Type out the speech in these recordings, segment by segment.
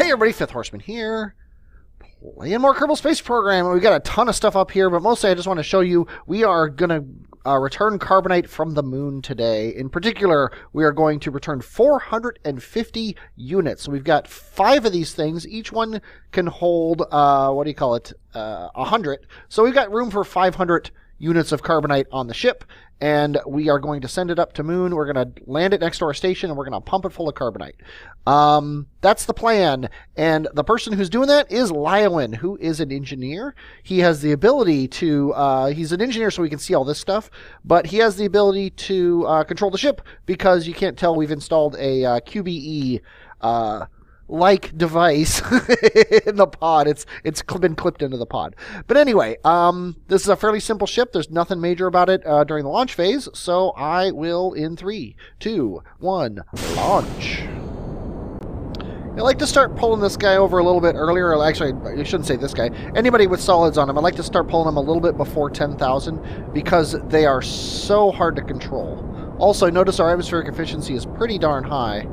Hey everybody, Fifth Horseman here, playing more Kerbal Space Program. We got a ton of stuff up here, but mostly I just want to show you we are going to return carbonite from the moon today. In particular, we are going to return 450 units. So we've got 5 of these things. Each one can hold, 100. So we've got room for 500 units of carbonite on the ship, and we are going to send it up to moon. We're going to land it next to our station, and we're going to pump it full of carbonite. That's the plan, and the person who's doing that is Lyowen, who is an engineer. He has the ability to, he's an engineer so he can see all this stuff, but he has the ability to control the ship, because you can't tell we've installed a QBE like device in the pod. It's been clipped into the pod. But anyway, this is a fairly simple ship. There's nothing major about it during the launch phase. So I will, in 3, 2, 1, launch. I like to start pulling this guy over a little bit earlier. Actually, I shouldn't say this guy. Anybody with solids on him, I like to start pulling them a little bit before 10,000 because they are so hard to control. Also, notice our atmospheric efficiency is pretty darn high.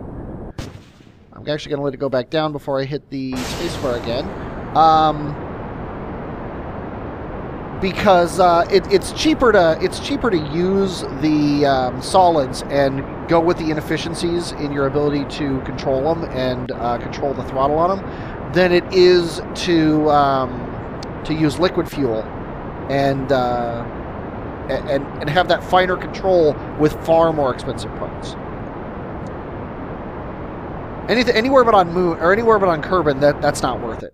I'm actually going to let it go back down before I hit the spacebar again. Because it's cheaper to use the solids and go with the inefficiencies in your ability to control them and control the throttle on them than it is to use liquid fuel and have that finer control with far more expensive parts. Anywhere but on Moon, or anywhere but on Kerbin, that's not worth it.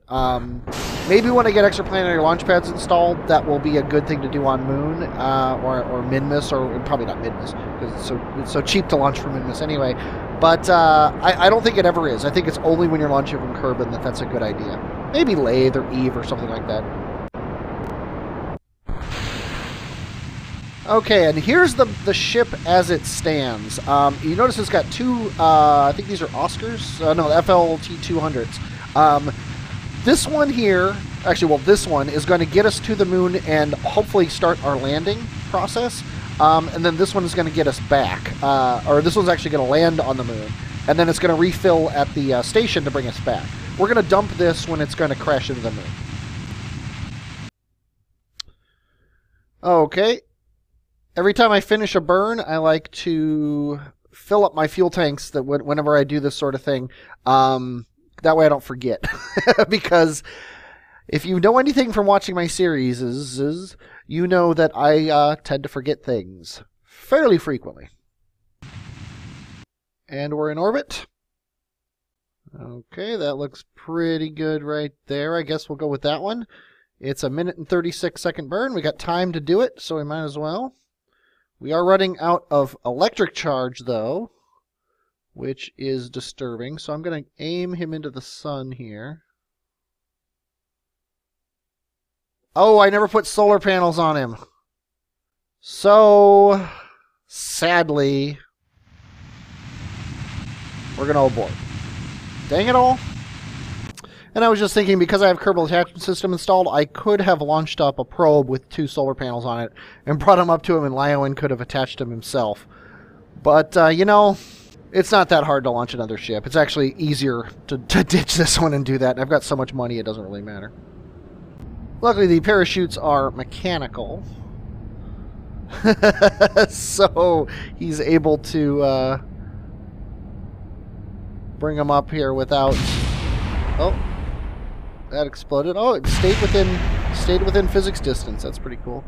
Maybe when I get extraplanetary launch pads installed, that will be a good thing to do on Moon, or Minmus, or probably not Minmus, because it's so cheap to launch from Minmus anyway. But I don't think it ever is. I think it's only when you're launching from Kerbin that's a good idea. Maybe Lathe or Eve or something like that. Okay, and here's the ship as it stands. You notice it's got 2, I think these are Oscars? No, FLT-200s. This one here, actually, well, this one is going to get us to the moon and hopefully start our landing process. And then this one is going to get us back. Or this one's actually going to land on the moon. And then it's going to refill at the station to bring us back. We're going to dump this when it's going to crash into the moon. Okay. Every time I finish a burn, I like to fill up my fuel tanks that whenever I do this sort of thing. That way I don't forget. Because if you know anything from watching my series, you know that I tend to forget things fairly frequently. And we're in orbit. Okay, that looks pretty good right there. I guess we'll go with that one. It's a 1 minute and 36-second burn. We got time to do it, so we might as well. We are running out of electric charge, though, which is disturbing. So I'm going to aim him into the sun here. Oh, I never put solar panels on him. So, sadly, we're going to abort. Dang it all. And I was just thinking, because I have Kerbal Attachment System installed, I could have launched up a probe with 2 solar panels on it and brought them up to him, and Lyowen could have attached them himself. But, you know, it's not that hard to launch another ship. It's actually easier to ditch this one and do that. I've got so much money, it doesn't really matter. Luckily, the parachutes are mechanical. So he's able to bring them up here without... Oh. That exploded. Oh, it stayed within physics distance. That's pretty cool.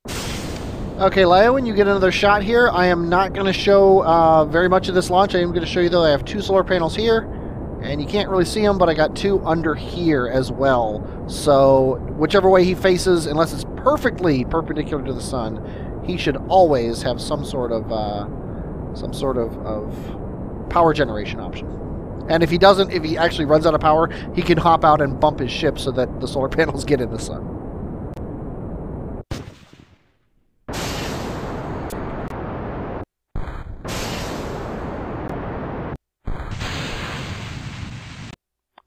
Okay, Lyowen, you get another shot here. I am not going to show very much of this launch. I am going to show you, though, I have 2 solar panels here, and you can't really see them, but I got 2 under here as well. So, whichever way he faces, unless it's perfectly perpendicular to the sun, he should always have some sort of power generation option. And if he doesn't, if he actually runs out of power, he can hop out and bump his ship so that the solar panels get in the sun.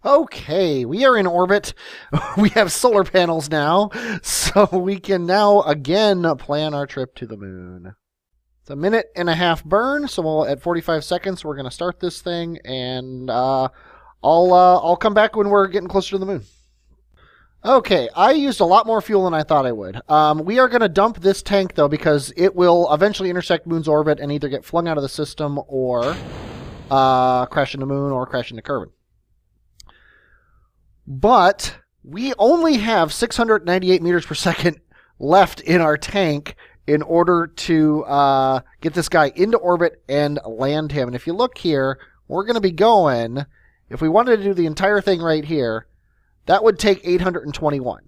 Okay, we are in orbit. We have solar panels now, so we can now again plan our trip to the moon. It's a 1.5 minute burn, so at 45 seconds we're going to start this thing, and I'll come back when we're getting closer to the moon. Okay, I used a lot more fuel than I thought I would. We are going to dump this tank, though, because it will eventually intersect Moon's orbit and either get flung out of the system or crash into Moon or crash into Kerbin. But we only have 698 meters per second left in our tank in order to get this guy into orbit and land him. And if you look here, we're going to be going, if we wanted to do the entire thing right here, that would take 821.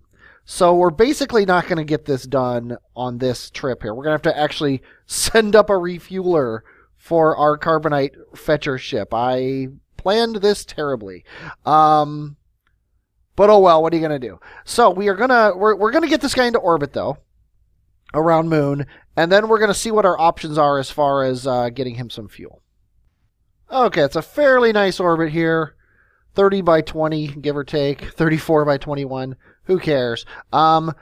So we're basically not going to get this done on this trip here. We're going to have to actually send up a refueler for our carbonite fetcher ship. I planned this terribly. But oh well, what are you going to do? So we're going to get this guy into orbit, though, around Moon, and then we're going to see what our options are as far as getting him some fuel. Okay, it's a fairly nice orbit here. 30 by 20, give or take. 34 by 21. Who cares? Now,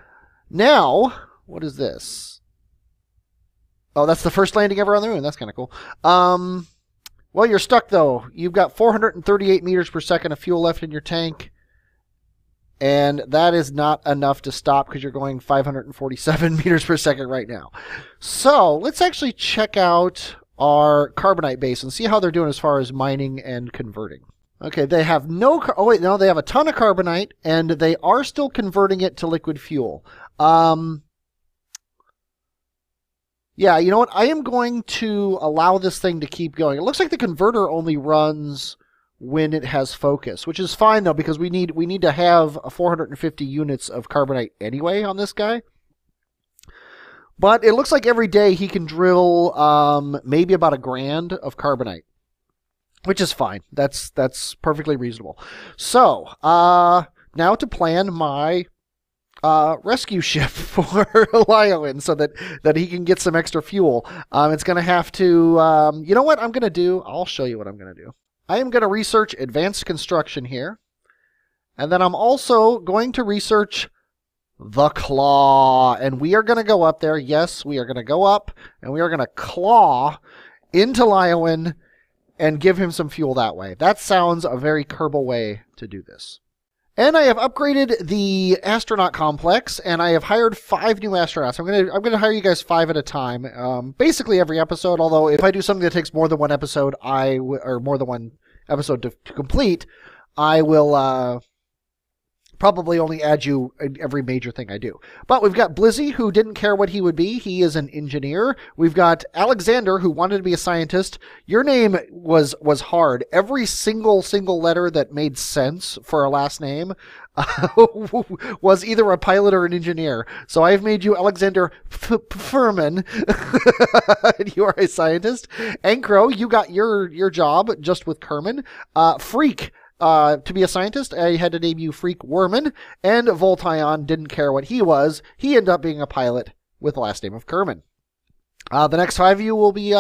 what is this? Oh, that's the first landing ever on the moon. That's kind of cool. Well, you're stuck, though. You've got 438 meters per second of fuel left in your tank. And that is not enough to stop because you're going 547 meters per second right now. So, let's actually check out our carbonite base and see how they're doing as far as mining and converting. Okay, they have no... Oh, wait, no, they have a ton of carbonite, and they are still converting it to liquid fuel. Yeah, you know what? I am going to allow this thing to keep going. It looks like the converter only runs when it has focus, which is fine, though, because we need to have 450 units of carbonite anyway on this guy. But it looks like every day he can drill maybe about 1 grand of carbonite. Which is fine. That's perfectly reasonable. So, now to plan my rescue ship for Lyoin so that he can get some extra fuel. It's going to have to... you know what I'm going to do? I'll show you what I'm going to do. I am going to research advanced construction here. And then I'm also going to research the claw. And we are going to go up there. Yes, we are going to go up. And we are going to claw into Lyoin and give him some fuel that way. That sounds a very Kerbal way to do this. And I have upgraded the astronaut complex, and I have hired 5 new astronauts. I'm gonna hire you guys 5 at a time, basically every episode. Although if I do something that takes more than one episode, or more than one episode to complete, I will probably only add you in every major thing I do. But we've got Blizzy, who didn't care what he would be. He is an engineer. We've got Alexander, who wanted to be a scientist. Your name was hard. Every single letter that made sense for a last name was either a pilot or an engineer. So I've made you Alexander Furman. You are a scientist. Ankro, you got your job just with Kerman. Freak, to be a scientist, I had to name you Freak Worman, and Voltaion didn't care what he was. He ended up being a pilot with the last name of Kerman. The next 5 of you will be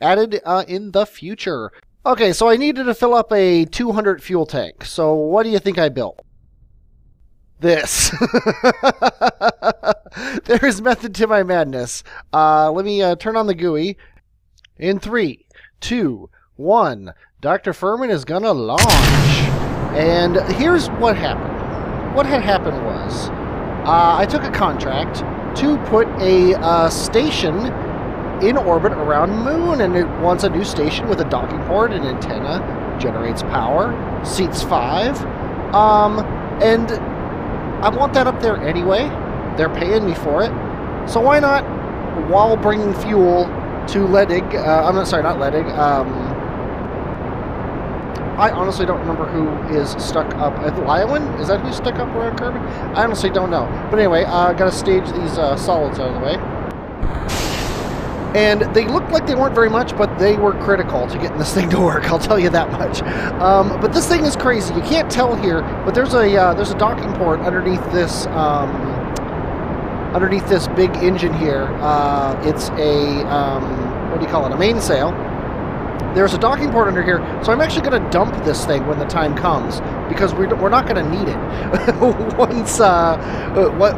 added in the future. Okay, so I needed to fill up a 200 fuel tank. So what do you think I built? This. There is method to my madness. Let me turn on the GUI. In 3, 2, 1... Dr. Furman is gonna launch. And here's what happened. What had happened was, I took a contract to put a station in orbit around Moon, and it wants a new station with a docking port, an antenna, generates power, seats 5, and I want that up there anyway. They're paying me for it, so why not, while bringing fuel to Ledig, I'm not sorry, not Ledig, I honestly don't remember who is stuck up at Lyoin. Is that who's stuck up around Kerbin? I honestly don't know. But anyway, I gotta stage these solids out of the way. And they looked like they weren't very much, but they were critical to getting this thing to work. I'll tell you that much. But this thing is crazy. You can't tell here, but there's a docking port underneath this big engine here. It's a what do you call it? A mainsail. There's a docking port under here, so I'm actually going to dump this thing when the time comes, because we're not going to need it.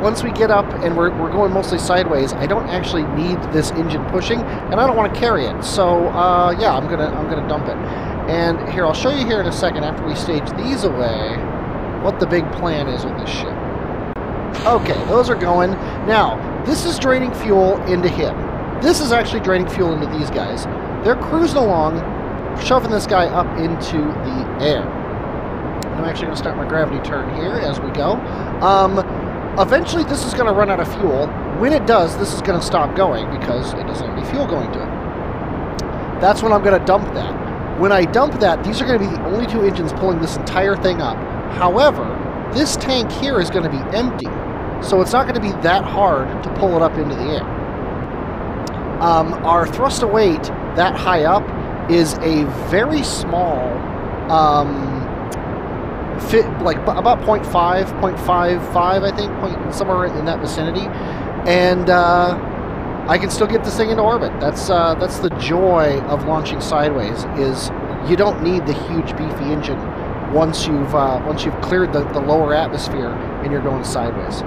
Once we get up and we're going mostly sideways, I don't actually need this engine pushing, and I don't want to carry it. So yeah, I'm gonna dump it. And here, I'll show you here in a second after we stage these away what the big plan is with this ship. Okay, those are going. Now, this is draining fuel into him. This is actually draining fuel into these guys. They're cruising along, shoving this guy up into the air. I'm actually going to start my gravity turn here as we go. Eventually, this is going to run out of fuel. When it does, this is going to stop going because it doesn't have any fuel going to it. That's when I'm going to dump that. When I dump that, these are going to be the only two engines pulling this entire thing up. However, this tank here is going to be empty, so it's not going to be that hard to pull it up into the air. Our thrust to weight that high up is a very small, like about 0.55, I think, somewhere in that vicinity, and I can still get this thing into orbit. That's the joy of launching sideways. Is you don't need the huge beefy engine once you've cleared the lower atmosphere and you're going sideways.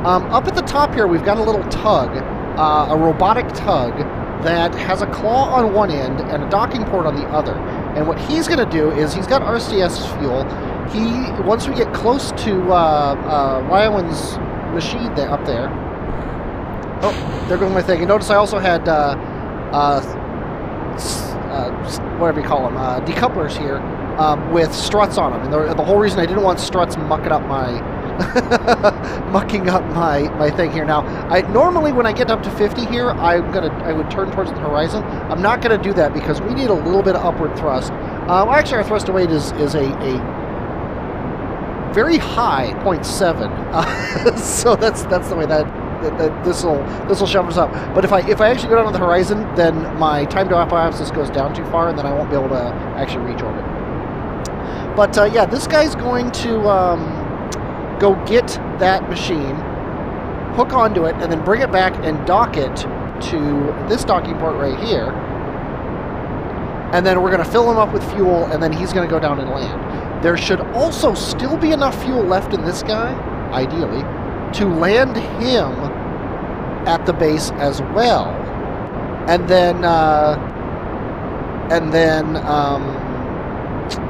Up at the top here, we've got a little tug, a robotic tug that has a claw on one end and a docking port on the other. And what he's going to do is he's got RCS fuel. Once we get close to Lyowen's machine up there. Oh, there goes my thing. And notice I also had whatever you call them, decouplers here with struts on them. And the whole reason I didn't want struts mucking up my my thing here. Now, normally when I get up to 50 here, I would turn towards the horizon. I'm not going to do that because we need a little bit of upward thrust. Well, actually, our thrust to weight is a very high 0.7. So that's the way that this will shove us up. But if I actually go down to the horizon, then my time to apoapsis goes down too far, and then I won't be able to actually reach orbit. But yeah, this guy's going to go get that machine, hook onto it, and then bring it back and dock it to this docking port right here. And then we're going to fill him up with fuel, and then he's going to go down and land. There should also still be enough fuel left in this guy, ideally, to land him at the base as well. And then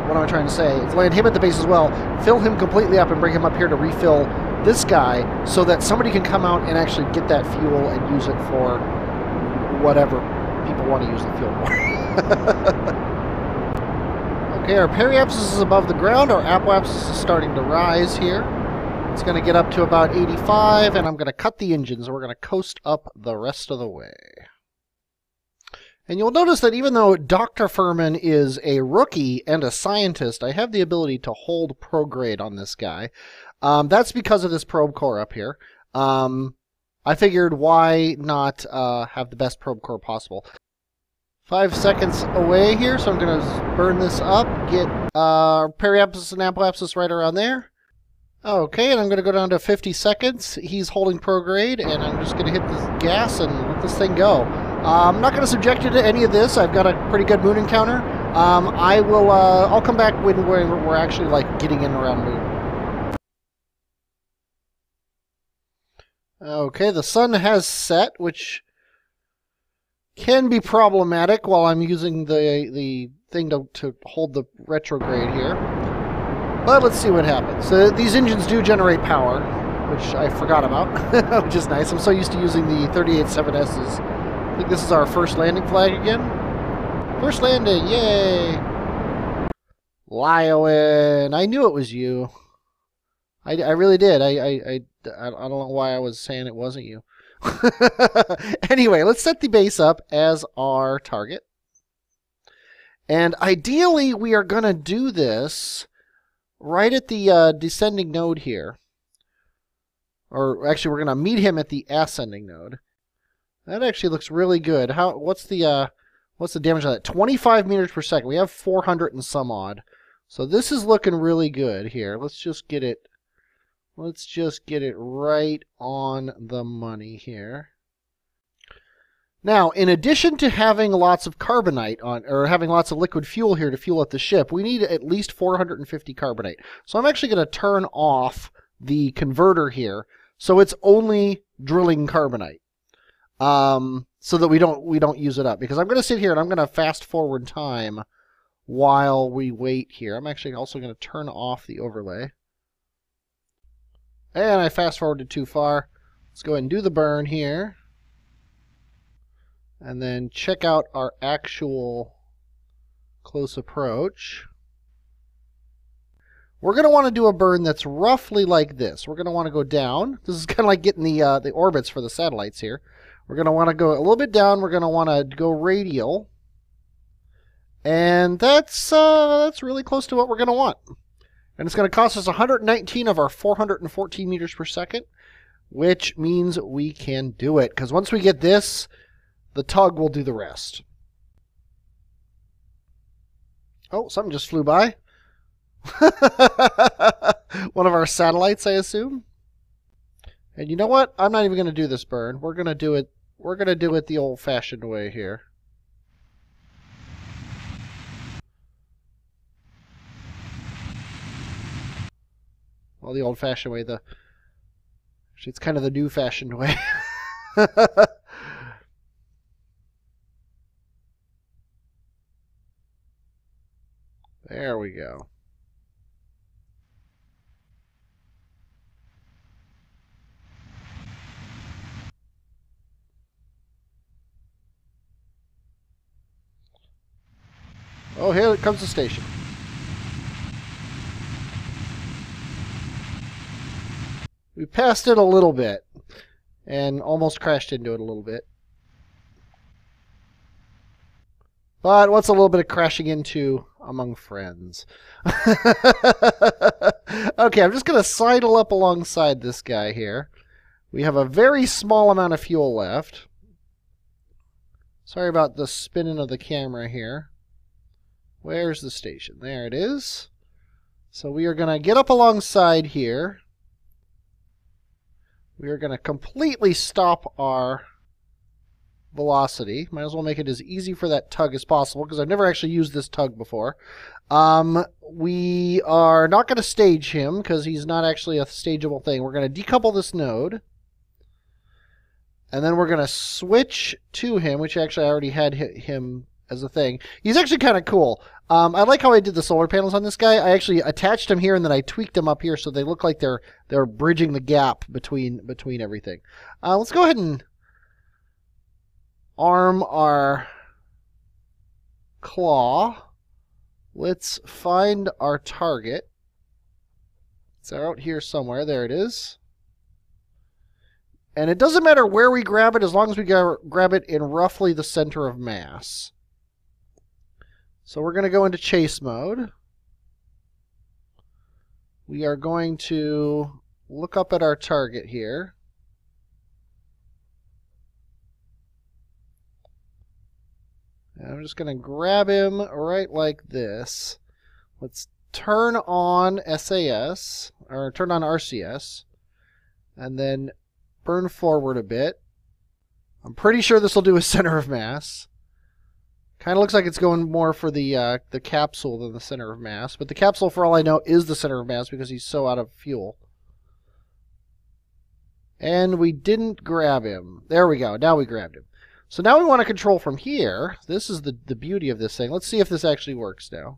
what am I trying to say? It's land him at the base as well, fill him completely up, and bring him up here to refill this guy so that somebody can come out and actually get that fuel and use it for whatever people want to use the fuel for. Okay, our periapsis is above the ground. Our apoapsis is starting to rise here. It's going to get up to about 85, and I'm going to cut the engines, and we're going to coast up the rest of the way. And you'll notice that even though Dr. Furman is a rookie and a scientist, I have the ability to hold prograde on this guy. That's because of this probe core up here. I figured why not have the best probe core possible. 5 seconds away here, so I'm going to burn this up, get periapsis and apoapsis right around there. Okay, and I'm going to go down to 50 seconds. He's holding prograde, and I'm just going to hit the gas and let this thing go. I'm not going to subject you to any of this. I've got a pretty good moon encounter. I'll come back when we're actually like getting in around moon. Okay, the sun has set, which can be problematic while I'm using the thing to hold the retrograde here. But let's see what happens. These engines do generate power, which I forgot about, which is nice. I'm so used to using the 38-7S's. I think this is our first landing flag again. First landing, yay! Lyowen, I knew it was you. I really did. I don't know why I was saying it wasn't you. Anyway, let's set the base up as our target. And ideally, we are going to do this right at the descending node here. Or actually, we're going to meet him at the ascending node. That actually looks really good. What's the damage on that? 25 meters per second. We have 400 and some odd. So this is looking really good here. Let's just get it right on the money here. Now, in addition to having lots of carbonite or having lots of liquid fuel here to fuel up the ship, we need at least 450 carbonite. So I'm actually going to turn off the converter here, so it's only drilling carbonite, so that we don't use it up. Because I'm going to sit here and I'm going to fast forward time while we wait here. I'm actually also going to turn off the overlay. And I fast forwarded too far. Let's go ahead and do the burn here. And then check out our actual close approach. We're going to want to do a burn that's roughly like this. We're going to want to go down. This is kind of like getting the orbits for the satellites here. We're going to want to go a little bit down. We're going to want to go radial. And that's really close to what we're going to want. And it's going to cost us 119 of our 414 meters per second, which means we can do it. Because once we get this, the tug will do the rest. Oh, something just flew by. One of our satellites, I assume. And you know what? I'm not even going to do this burn. We're going to do it the old-fashioned way here. Well, the old-fashioned way, actually, it's kind of the new-fashioned way. There we go. Oh, here comes the station. We passed it a little bit and almost crashed into it a little bit. But what's a little bit of crashing into among friends? Okay, I'm just going to sidle up alongside this guy here. We have a very small amount of fuel left. Sorry about the spinning of the camera here. Where's the station? There it is. So we are going to get up alongside here. We are going to completely stop our velocity. Might as well make it as easy for that tug as possible because I've never actually used this tug before. We are not going to stage him because he's not actually a stageable thing. We're going to decouple this node. And then we're going to switch to him, which actually I already had him as a thing. He's actually kind of cool. I like how I did the solar panels on this guy. I actually attached him here and then I tweaked them up here so they look like they're bridging the gap between everything. Let's go ahead and arm our claw. Let's find our target. It's out here somewhere. There it is. And it doesn't matter where we grab it as long as we grab it in roughly the center of mass. So we're going to go into chase mode. We are going to look up at our target here. And I'm just going to grab him right like this. Let's turn on SAS, or turn on RCS, and then burn forward a bit. I'm pretty sure this will do a center of mass. Kind of looks like it's going more for the capsule than the center of mass. But the capsule, for all I know, is the center of mass because he's so out of fuel. And we didn't grab him. There we go. Now we grabbed him. So now we want to control from here. This is the beauty of this thing. Let's see if this actually works now.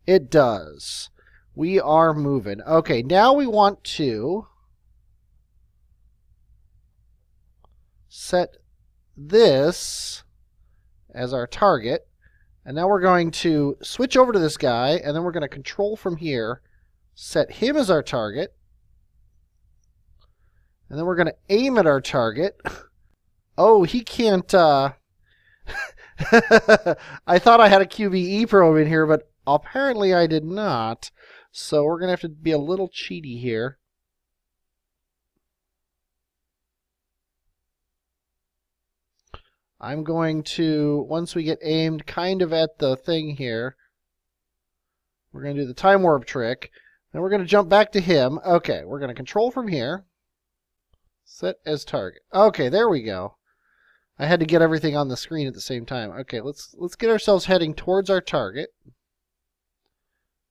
It does. We are moving. Okay, now we want to set this as our target. And now we're going to switch over to this guy, and then we're going to control from here, set him as our target. And then we're going to aim at our target. Oh, he can't... I thought I had a QBE probe in here, but apparently I did not. So we're going to have to be a little cheaty here. I'm going to, once we get aimed kind of at the thing here, we're going to do the time warp trick. Then we're going to jump back to him. Okay, we're going to control from here. Set as target. Okay, there we go. I had to get everything on the screen at the same time. Okay, let's get ourselves heading towards our target.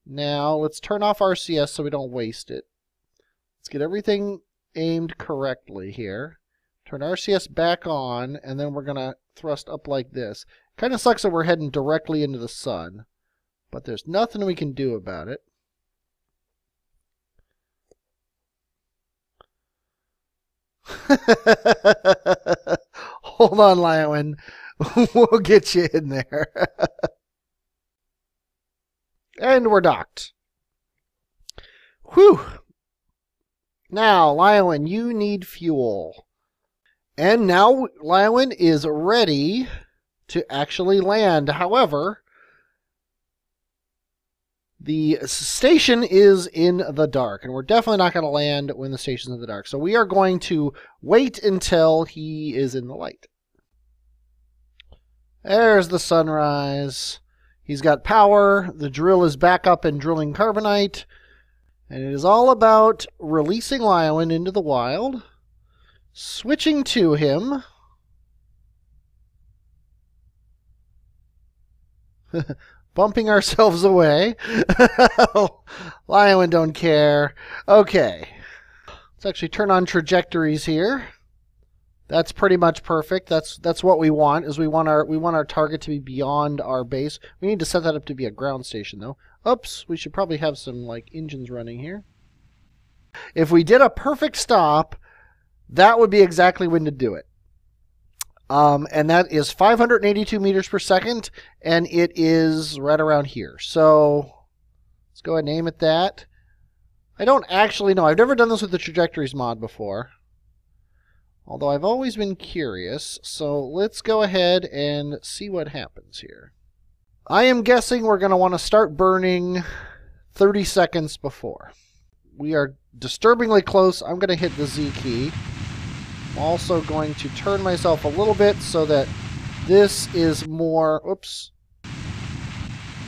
Now, let's turn off RCS so we don't waste it. Let's get everything aimed correctly here. Turn RCS back on, and then we're going to thrust up like this. Kind of sucks that we're heading directly into the sun, but there's nothing we can do about it. Hold on, Lyon. We'll get you in there. And we're docked. Whew. Now, Lyon, you need fuel. And now Lyon is ready to actually land. However, the station is in the dark, and we're definitely not going to land when the station's in the dark. So we are going to wait until he is in the light. There's the sunrise. He's got power. The drill is back up and drilling carbonite. And it is all about releasing Lyon into the wild, switching to him. Bumping ourselves away. Lyon don't care. Okay. Let's actually turn on trajectories here. That's pretty much perfect. That's what we want. Is we want our target to be beyond our base. We need to set that up to be a ground station though. Oops, we should probably have some like engines running here. If we did a perfect stop, that would be exactly when to do it. And that is 582 meters per second, and it is right around here. So let's go ahead and aim at that. I don't actually know. I've never done this with the trajectories mod before, although I've always been curious. So let's go ahead and see what happens here. I am guessing we're going to want to start burning 30 seconds before. We are disturbingly close. I'm going to hit the Z key. I'm also going to turn myself a little bit so that this is more, oops,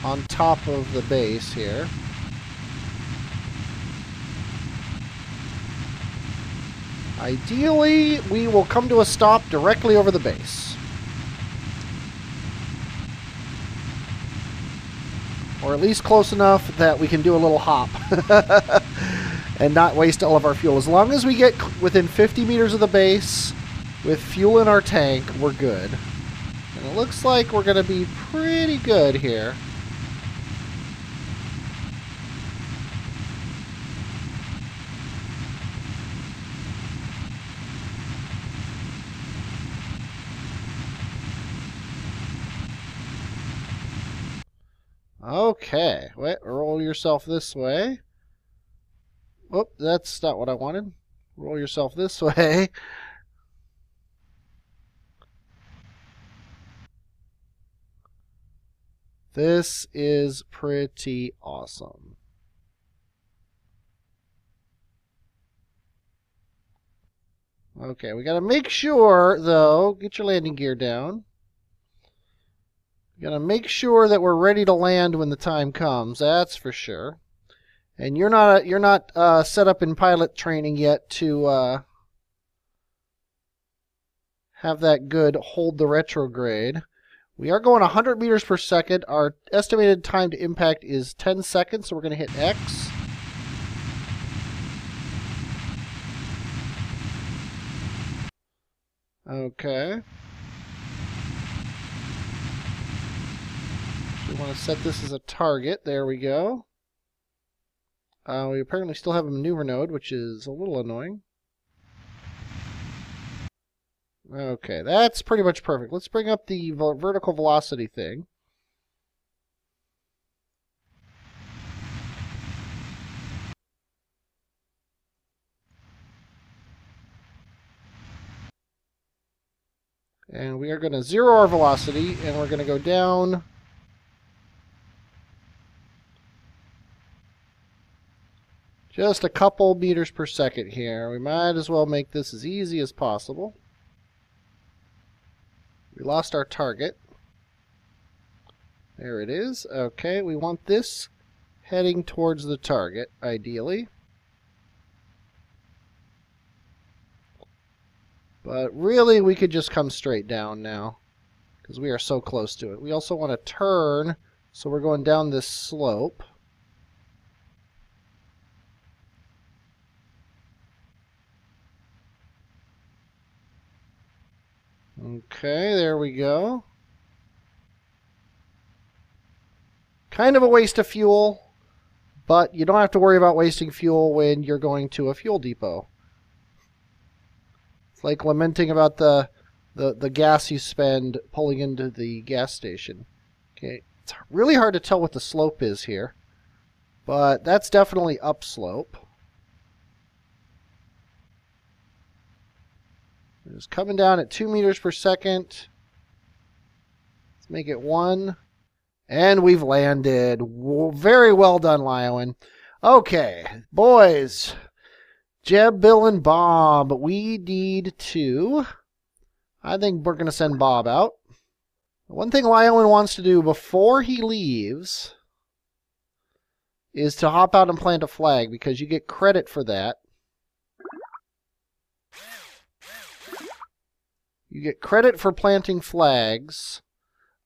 on top of the base here. Ideally, we will come to a stop directly over the base. Or at least close enough that we can do a little hop. And not waste all of our fuel. As long as we get within 50 meters of the base with fuel in our tank, we're good. And it looks like we're going to be pretty good here. Okay, wait, roll yourself this way. Whoop, that's not what I wanted. Roll yourself this way. This is pretty awesome. Okay, we got to make sure, though, get your landing gear down. We got to make sure that we're ready to land when the time comes. That's for sure. And you're not set up in pilot training yet to have that good hold the retrograde. We are going 100 meters per second. Our estimated time to impact is 10 seconds, so we're going to hit X. Okay. We want to set this as a target. There we go. We apparently still have a maneuver node, which is a little annoying. Okay, that's pretty much perfect. Let's bring up the vertical velocity thing. And we are going to zero our velocity, and we're going to go down just a couple meters per second here. We might as well make this as easy as possible. We lost our target. There it is. Okay, we want this heading towards the target, ideally. But really, we could just come straight down now, because we are so close to it. We also want to turn, so we're going down this slope. Okay, there we go. Kind of a waste of fuel, but you don't have to worry about wasting fuel when you're going to a fuel depot. It's like lamenting about the gas you spend pulling into the gas station. Okay, it's really hard to tell what the slope is here, but that's definitely upslope. It's coming down at 2 meters per second. Let's make it 1. And we've landed. Very well done, Lyowen. Okay, boys. Jeb, Bill, and Bob. We need to... I think we're going to send Bob out. One thing Lyowen wants to do before he leaves is to hop out and plant a flag, because you get credit for that. You get credit for planting flags,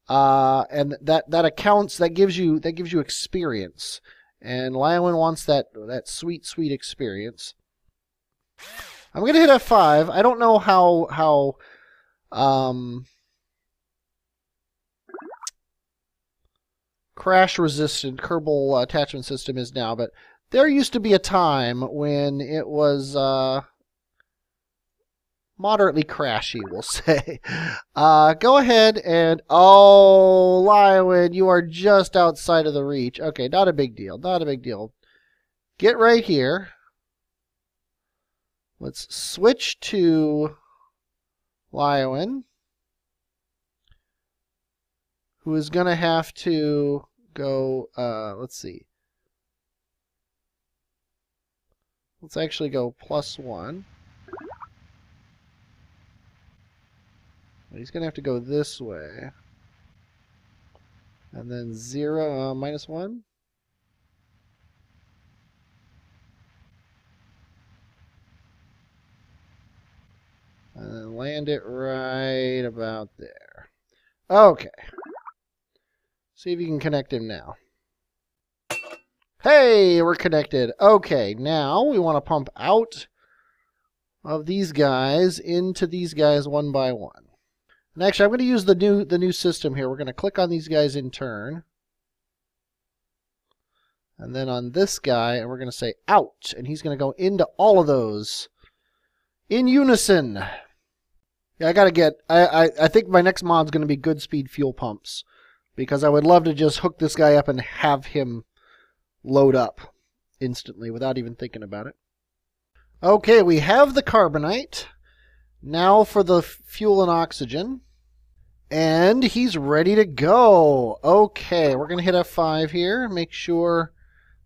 and that accounts. That gives you experience, and Lyowen wants that sweet experience. I'm gonna hit F5. I don't know how crash resistant Kerbal attachment system is now, but there used to be a time when it was moderately crashy, we'll say. Go ahead and... Oh, Lyowen, you are just outside of the reach. Okay, not a big deal. Not a big deal. Get right here. Let's switch to Lyowen, who is going to have to go... let's see. Let's actually go +1. He's going to have to go this way. And then 0, -1. And then land it right about there. Okay. See if you can connect him now. Hey, we're connected. Okay, now we want to pump out of these guys into these guys one by one. And actually, I'm going to use the new system here. We're going to click on these guys in turn. And then on this guy, and we're going to say out. And he's going to go into all of those in unison. Yeah, I got to get... I think my next mod's going to be good speed fuel pumps, because I would love to just hook this guy up and have him load up instantly without even thinking about it. Okay, we have the carbonite. Now for the fuel and oxygen. And he's ready to go. Okay, we're going to hit F5 here. Make sure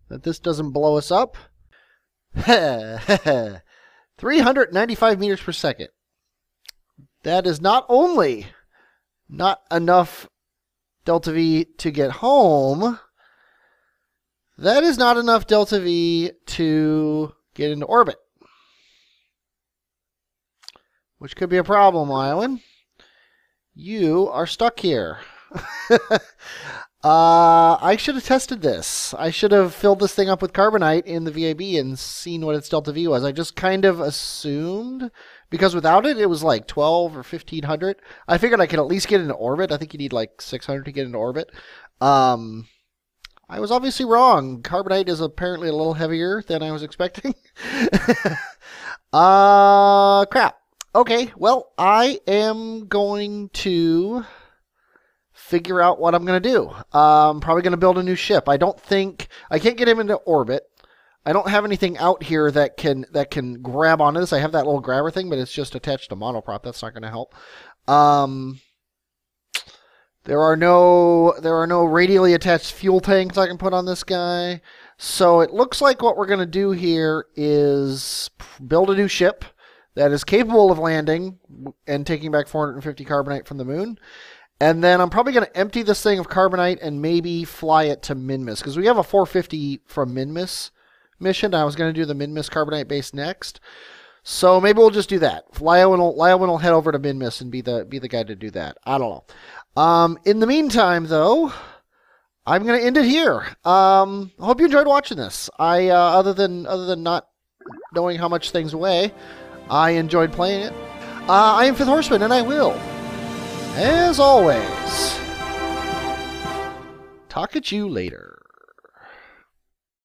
that this doesn't blow us up. 395 meters per second. That is not only not enough delta V to get home, that is not enough delta V to get into orbit. Which could be a problem, Lyowen. You are stuck here. I should have tested this. I should have filled this thing up with carbonite in the VAB and seen what its delta V was. I just kind of assumed, because without it, it was like 12 or 1500. I figured I could at least get into orbit. I think you need like 600 to get into orbit. I was obviously wrong. Carbonite is apparently a little heavier than I was expecting. Crap. Okay, well, I am going to figure out what I'm going to do. I'm probably going to build a new ship. I can't get him into orbit. I don't have anything out here that can grab onto this. I have that little grabber thing, but it's just attached to monoprop. That's not going to help. There are no radially attached fuel tanks I can put on this guy. So it looks like what we're going to do here is build a new ship that is capable of landing and taking back 450 carbonite from the moon. And then I'm probably going to empty this thing of carbonite and maybe fly it to Minmus, because we have a 450 from Minmus mission. I was going to do the Minmus carbonite base next. So maybe we'll just do that. Lyowen will head over to Minmus and be the guy to do that. I don't know. In the meantime, though, I'm going to end it here. I hope you enjoyed watching this. Other than not knowing how much things weigh, I enjoyed playing it. I am Fifth Horseman, and I will as always, talk at you later.